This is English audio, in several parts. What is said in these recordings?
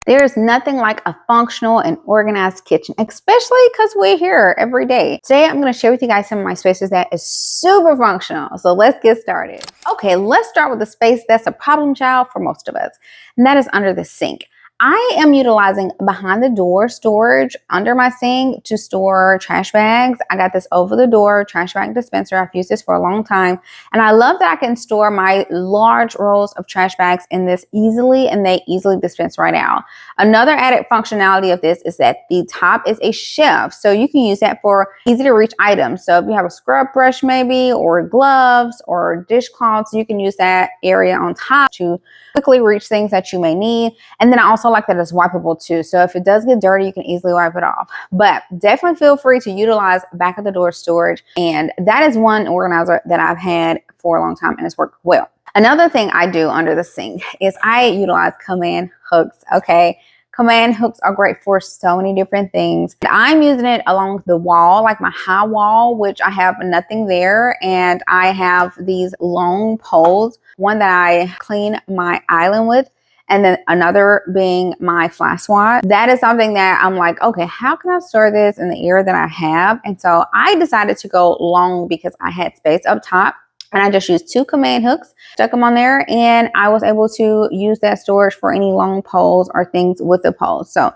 There's nothing like a functional and organized kitchen, especially because we're here every day. Today, I'm going to share with you guys some of my spaces that is super functional. So let's get started. Okay, let's start with a space that's a problem child for most of us, and that is under the sink. I am utilizing behind the door storage under my sink to store trash bags. I got this over the door trash bag dispenser. I've used this for a long time. And I love that I can store my large rolls of trash bags in this easily, and they easily dispense right out. Another added functionality of this is that the top is a shelf. So you can use that for easy to reach items. So if you have a scrub brush maybe, or gloves or dishcloths, you can use that area on top to quickly reach things that you may need. And then I also like that it's wipeable too. So if it does get dirty, you can easily wipe it off. But definitely feel free to utilize back of the door storage. And that is one organizer that I've had for a long time and it's worked well. Another thing I do under the sink is I utilize command hooks. Okay. Command hooks are great for so many different things. I'm using it along the wall, like my high wall, which I have nothing there. And I have these long poles, one that I clean my island with, and then another being my fly swat. That is something that I'm like, okay, how can I store this in the area that I have? And so I decided to go long because I had space up top. And I just used 2 command hooks, stuck them on there, and I was able to use that storage for any long poles or things with the poles. So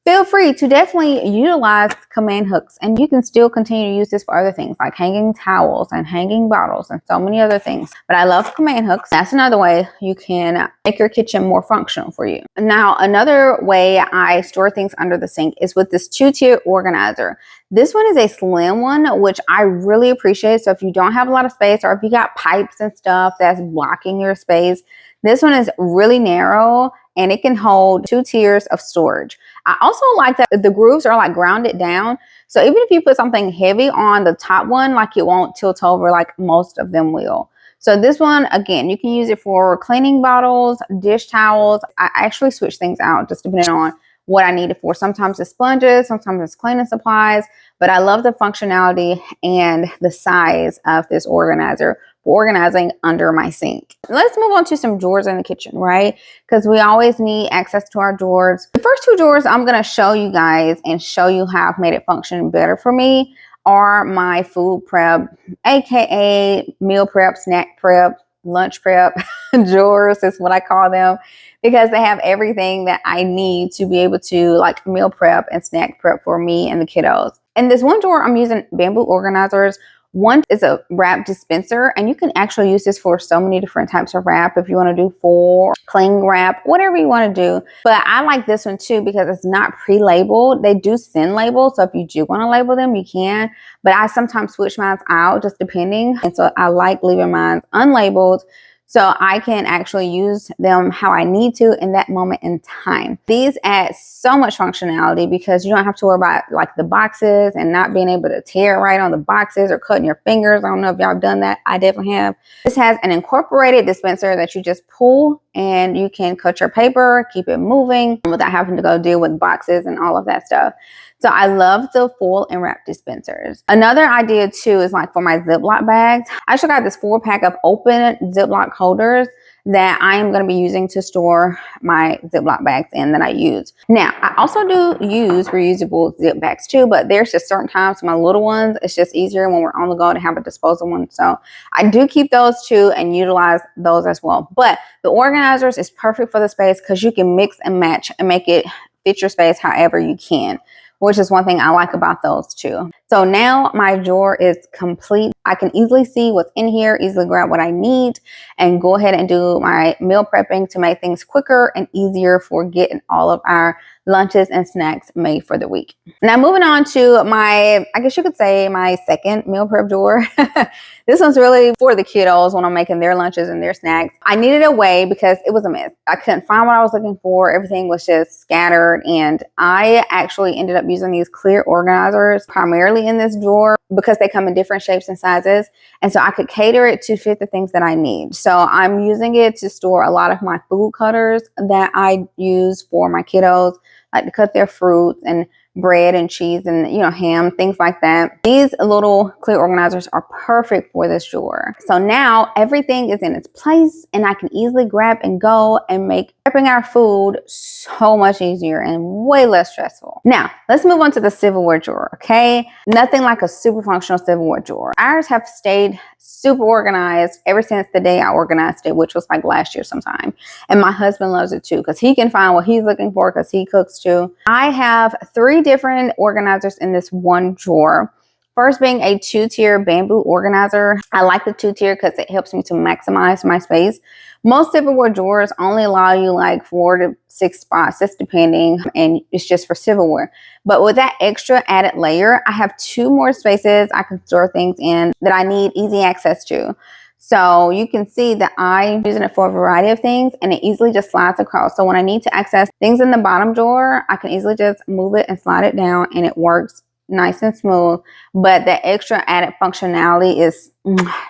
feel free to definitely utilize command hooks, and you can still continue to use this for other things like hanging towels and hanging bottles and so many other things. But I love command hooks. That's another way you can make your kitchen more functional for you. Now, another way I store things under the sink is with this 2-tier organizer. This one is a slim one, which I really appreciate. So if you don't have a lot of space, or if you got pipes and stuff that's blocking your space, this one is really narrow and it can hold 2 tiers of storage. I also like that the grooves are like grounded down. So even if you put something heavy on the top one, like it won't tilt over like most of them will. So this one, again, you can use it for cleaning bottles, dish towels. I actually switch things out just depending on what I need it for. Sometimes it's sponges, sometimes it's cleaning supplies, but I love the functionality and the size of this organizer for organizing under my sink. Let's move on to some drawers in the kitchen, right? Because we always need access to our drawers. The first 2 drawers I'm going to show you guys and show you how I've made it function better for me are my food prep, aka meal prep, snack prep, lunch prep drawers is what I call them, because they have everything that I need to be able to like meal prep and snack prep for me and the kiddos. And this one drawer, I'm using bamboo organizers. One is a wrap dispenser, and you can actually use this for so many different types of wrap. If you want to do full cling wrap, whatever you want to do. But I like this one too because it's not pre-labeled. They do send labels, so if you do want to label them, you can. But I sometimes switch mine out just depending. And so I like leaving mine unlabeled, so I can actually use them how I need to in that moment in time. These add so much functionality because you don't have to worry about like the boxes and not being able to tear right on the boxes or cutting your fingers. I don't know if y'all have done that. I definitely have. This has an incorporated dispenser that you just pull and you can cut your paper, keep it moving without having to go deal with boxes and all of that stuff. So I love the full and wrap dispensers. Another idea too is like for my Ziploc bags. I actually got this 4-pack of open Ziploc holders that I am going to be using to store my Ziploc bags in that I use. Now, I also do use reusable zip bags too, but there's just certain times my little ones, it's just easier when we're on the go to have a disposal one. So I do keep those too and utilize those as well. But the organizers is perfect for the space because you can mix and match and make it fit your space however you can, which is one thing I like about those too. So now my drawer is complete. I can easily see what's in here, easily grab what I need, and go ahead and do my meal prepping to make things quicker and easier for getting all of our lunches and snacks made for the week. Now moving on to my, I guess you could say my second meal prep drawer. This one's really for the kiddos when I'm making their lunches and their snacks. I needed a way because it was a mess. I couldn't find what I was looking for. Everything was just scattered, and I actually ended up using these clear organizers primarily in this drawer because they come in different shapes and sizes, and so I could cater it to fit the things that I need. So I'm using it to store a lot of my food cutters that I use for my kiddos, like to cut their fruits and bread and cheese and, ham, things like that. These little clear organizers are perfect for this drawer. So now everything is in its place and I can easily grab and go and make prepping our food so much easier and way less stressful. Now, let's move on to the Civilware drawer, okay? Nothing like a super functional Civilware drawer. Ours have stayed super organized ever since the day I organized it, which was like last year sometime. And my husband loves it too because he can find what he's looking for because he cooks too. I have 3 different organizers in this one drawer. First being a 2-tier bamboo organizer. I like the 2-tier because it helps me to maximize my space. Most Civilware drawers only allow you like 4 to 6 spots, just depending, and it's just for silverware. But with that extra added layer, I have 2 more spaces I can store things in that I need easy access to. So you can see that I'm using it for a variety of things and it easily just slides across. So when I need to access things in the bottom drawer, I can easily just move it and slide it down and it works nice and smooth. But the extra added functionality is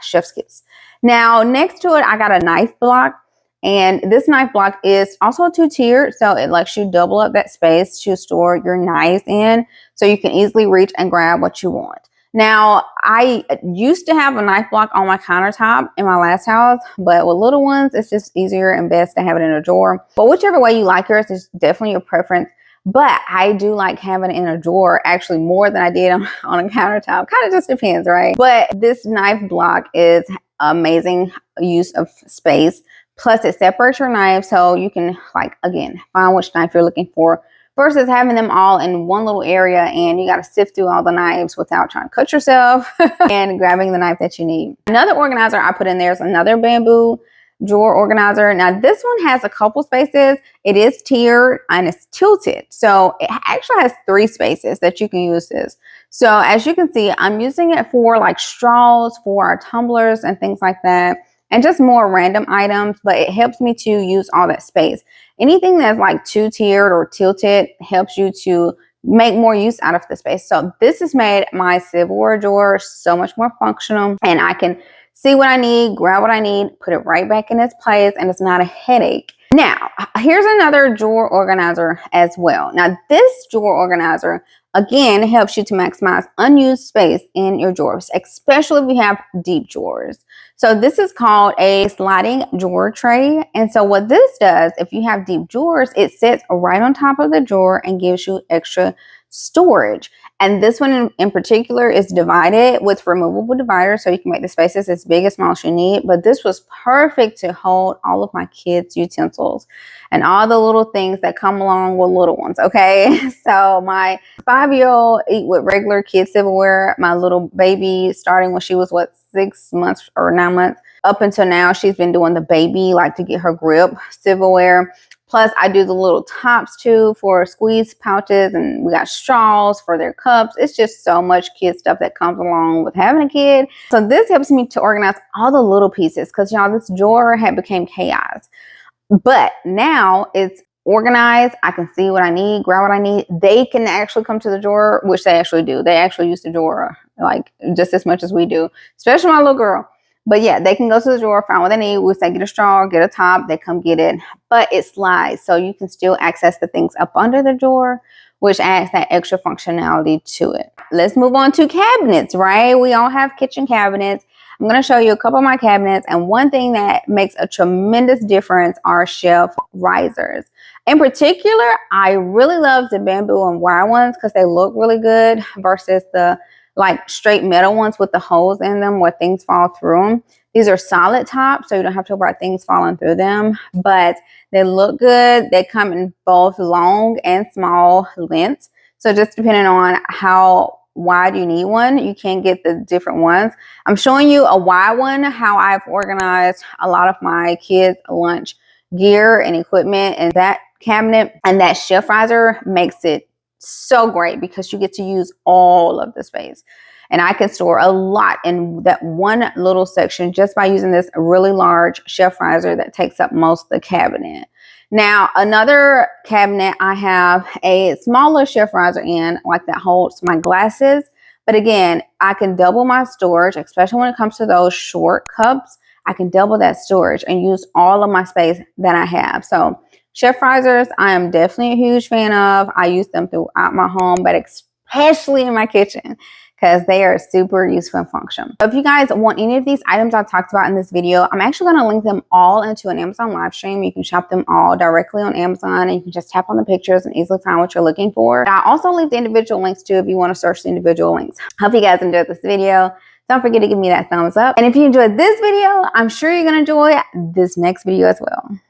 chef's kiss. Now, next to it, I got a knife block. And this knife block is also a 2-tiered, so it lets you double up that space to store your knives in so you can easily reach and grab what you want. Now, I used to have a knife block on my countertop in my last house, but with little ones, it's just easier and best to have it in a drawer. But whichever way you like yours is definitely your preference. But I do like having it in a drawer actually more than I did on a countertop. Kind of just depends, right? But this knife block is amazing use of space. Plus, it separates your knives so you can, like, again, find which knife you're looking for versus having them all in one little area and you got to sift through all the knives without trying to cut yourself and grabbing the knife that you need. Another organizer I put in there is another bamboo drawer organizer. Now, this one has a couple spaces. It is tiered and it's tilted. So it actually has 3 spaces that you can use this. So as you can see, I'm using it for like straws, for our tumblers and things like that. And just more random items, but it helps me to use all that space. Anything that's like 2-tiered or tilted helps you to make more use out of the space. So this has made my silverware drawer so much more functional and I can see what I need, grab what I need, put it right back in its place, and it's not a headache. Now, here's another drawer organizer as well. Now, this drawer organizer, again, helps you to maximize unused space in your drawers, especially if you have deep drawers. So this is called a sliding drawer tray. And so what this does, if you have deep drawers, it sits right on top of the drawer and gives you extra storage. And this one in particular is divided with removable dividers, so you can make the spaces as big as small as you need. But this was perfect to hold all of my kids' utensils and all the little things that come along with little ones, okay? So my 5-year-old eat with regular kid silverware. My little baby, starting when she was, 6 months or 9 months, up until now, she's been doing the baby, like to get her grip silverware. Plus, I do the little tops too for squeeze pouches, and we got straws for their cups. It's just so much kid stuff that comes along with having a kid. So this helps me to organize all the little pieces because, y'all, this drawer had become chaos. But now it's organized. I can see what I need, grab what I need. They can actually come to the drawer, which they actually do. They actually use the drawer like just as much as we do, especially my little girl. But yeah, they can go to the drawer, find what they need. We say get a straw, get a top, they come get it. But it slides, so you can still access the things up under the drawer, which adds that extra functionality to it. Let's move on to cabinets, right? We all have kitchen cabinets. I'm going to show you a couple of my cabinets, and one thing that makes a tremendous difference are shelf risers. In particular, I really love the bamboo and wire ones because they look really good versus the like straight metal ones with the holes in them where things fall through them. These are solid tops, so you don't have to worry about things falling through them, but they look good. They come in both long and small lengths. So just depending on how wide you need one, you can get the different ones. I'm showing you a wide one, how I've organized a lot of my kids' lunch gear and equipment in that cabinet, and that shelf riser makes it so great because you get to use all of the space. And I can store a lot in that one little section just by using this really large shelf riser that takes up most of the cabinet. Now, another cabinet, I have a smaller shelf riser in, like that holds my glasses. But again, I can double my storage, especially when it comes to those short cups. I can double that storage and use all of my space that I have. So Chef risers, I am definitely a huge fan of. I use them throughout my home, but especially in my kitchen because they are super useful and functional. So if you guys want any of these items I talked about in this video, I'm actually going to link them all into an Amazon live stream. You can shop them all directly on Amazon, and you can just tap on the pictures and easily find what you're looking for. I also leave the individual links too if you want to search the individual links. Hope you guys enjoyed this video. Don't forget to give me that thumbs up. And if you enjoyed this video, I'm sure you're going to enjoy this next video as well.